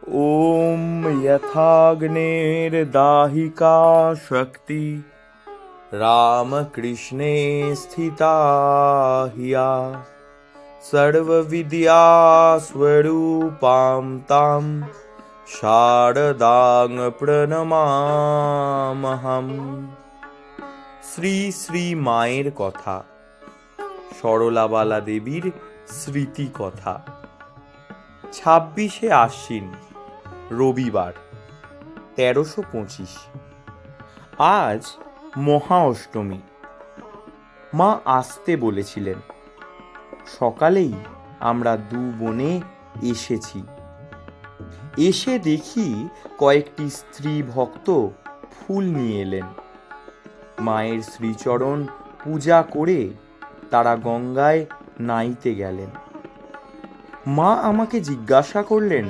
ॐ यथाग्नेर्दाहिका शक्ति रामकृष्णे स्थिता हिया सर्वविद्यास्वरूपां तां शारदां प्रणमाम्यहम्। শ্রী শ্রী মায়ের কথা, সরলাবালা দেবীর স্মৃতি কথা। 26শে আশ্বিন, রবিবার, 1325। আজ মহা অষ্টমী। মা আসতে বলেছিলেন। সকালেই আমরা দু বোনে এসেছি। এসে দেখি কয়েকটি স্ত্রী ভক্ত ফুল নিয়ে এলেন। মায়ের শ্রীচরণ পূজা করে তারা গঙ্গায় নাইতে গেলেন। মা আমাকে জিজ্ঞাসা করলেন,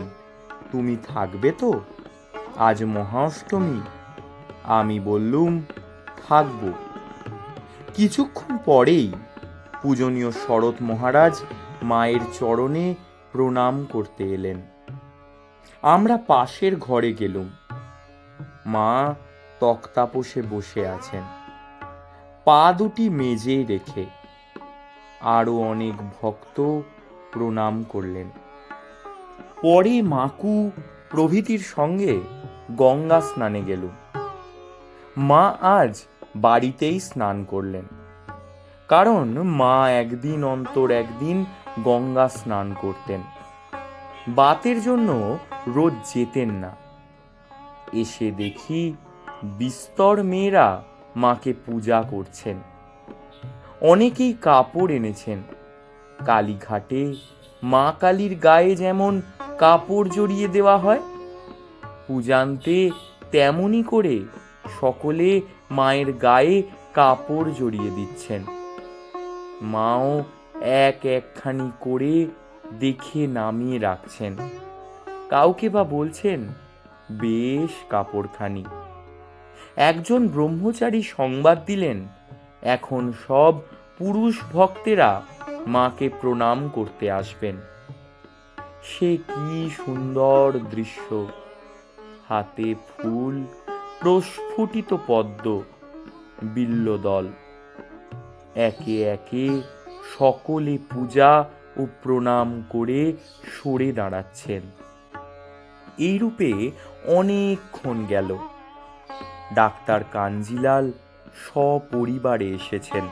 তুমি থাকবে তো? আজ মহা অষ্টমী। আমি বললুম, থাকব। কিছুক্ষণ পরেই পূজনীয় শরৎ মহারাজ মায়ের চরণে প্রণাম করতে এলেন। আমরা পাশের ঘরে গেলুম। মা তক্তাপোষে বসে আছেন, পা দুটি মেজে রেখে। আরো অনেক ভক্ত প্রণাম করলেন। পরে মাকু প্রভৃতির সঙ্গে গঙ্গা স্নানে গেলুম। মা আজ বাড়িতেই স্নান করলেন, কারণ মা একদিন অন্তর একদিন গঙ্গা স্নান করতেন। বাতের জন্য রোজ যেতেন না। এসে দেখি বিস্তর মেয়েরা মাকে পূজা করছেন। অনেকেই কাপড় এনেছেন। কালীঘাটে মা কালীর গায়ে যেমন কাপড় জড়িয়ে দেওয়া হয়, পূজান্তে তেমনি করে সকলে মায়ের গায়ে কাপড় জড়িয়ে দিচ্ছেন। মাও এক একখানি করে দেখে নামিয়ে রাখছেন। কাউকে বা বলছেন, বেশ কাপড়খানি। একজন ব্রহ্মচারী সংবাদ দিলেন, এখন সব পুরুষ ভক্তেরা মাকে প্রণাম করতে আসবেন। সে কি সুন্দর দৃশ্য! হাতে ফুল, প্রস্ফুটিত পদ্ম, বিল্বদল। একে একে সকলে পূজা ও প্রণাম করে সরে দাঁড়াচ্ছেন। এইরূপে অনেকক্ষণ গেল। ডাক্তার কাঞ্জিলাল সপরিবারে এসেছেন।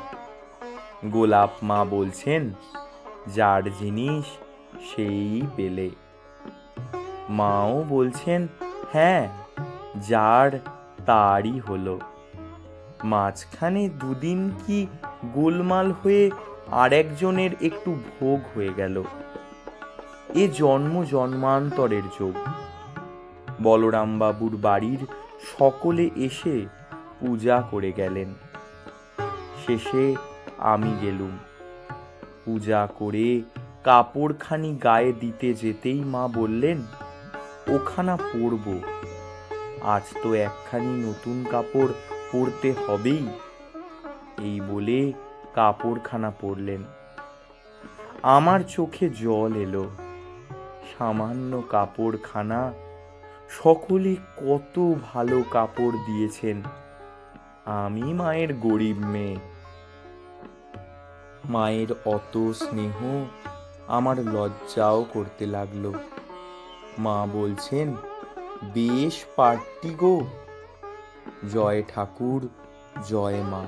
গোলাপ মা বলছেন, যার জিনিস সেই পেলে। মাও বলছেন, হ্যাঁ, যার তারই হলো। মাঝখানে দুদিন কি গোলমাল হয়ে আর একজনের একটু ভোগ হয়ে গেল। এ জন্ম জন্মান্তরের যোগ। বলরাম বাবুর বাড়ির সকলে এসে পূজা করে গেলেন। শেষে আমি গেলুম। পূজা করে কাপড়খানি গায়ে দিতে যেতেই মা বললেন, ওখানা পরব। আজ তো একখানি নতুন কাপড় পরতে হবেই। এই বলে কাপড়খানা পরলেন। আমার চোখে জল এলো। সামান্য কাপড়খানা, সকলে কত ভালো কাপড় দিয়েছেন। আমি মায়ের গরিব মেয়ে। মায়ের অত স্নেহ আমার লজ্জাও করতে লাগলো। মা বলছেন, বেশ পারতি গো। জয় ঠাকুর, জয় মা।